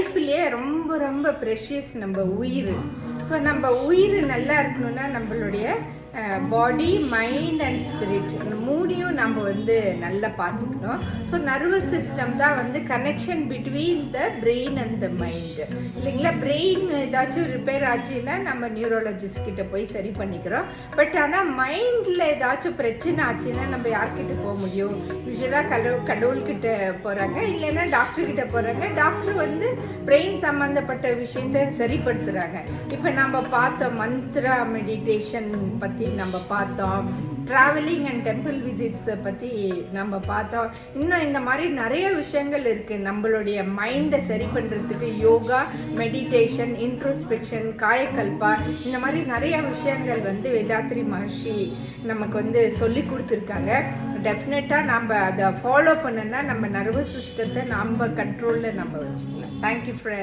லைஃப்லயே ரொம்ப ரொம்ப ப்ரெஷியஸ் நம்ம உயிர். ஸோ நம்ம உயிர் நல்லா இருக்கணும்னா நம்மளுடைய பாடி, மைண்ட் அண்ட் ஸ்பிரிட் இந்த மூணையும் நம்ம வந்து நல்லா பார்த்துக்கணும். ஸோ நர்வஸ் சிஸ்டம் தான் வந்து connection between the brain and the mind இல்லைங்களா. பிரெயின் ஏதாச்சும் ரிப்பேர் ஆச்சுன்னா நம்ம நியூரோலஜிஸ்ட் கிட்ட போய் சரி பண்ணிக்கிறோம். பட் ஆனால் மைண்டில் ஏதாச்சும் பிரச்சனை ஆச்சுன்னா நம்ம யார்கிட்ட போக முடியும்? யூஸ்வலாக கடவுள்கிட்ட போகிறாங்க, இல்லைன்னா டாக்டர் கிட்ட போகிறாங்க. டாக்டர் வந்து பிரெயின் சம்மந்தப்பட்ட விஷயத்த சரிப்படுத்துகிறாங்க. இப்போ நம்ம பார்த்தோம் மந்த்ரா மெடிடேஷன் பற்றி நம்ம பார்த்தோம், டிராவலிங் அண்ட் டெம்பிள் விசிட்ஸை பற்றி நம்ம பார்த்தோம். இன்னும் இந்த மாதிரி நிறைய விஷயங்கள் இருக்குது நம்மளுடைய மைண்டை சரி பண்ணுறதுக்கு. யோகா, மெடிடேஷன், இன்ட்ரோஸ்பெக்ஷன், காயக்கல்பா, இந்த மாதிரி நிறைய விஷயங்கள் வந்து வேதாத்ரி மகர்ஷி நமக்கு வந்து சொல்லி கொடுத்துருக்காங்க. டெஃபினட்டாக நம்ம அதை ஃபாலோ பண்ணோன்னா நம்ம நர்வஸ் சிஸ்டத்தை நம்ம கண்ட்ரோலில் நம்ம வச்சுக்கலாம். Thank you friend.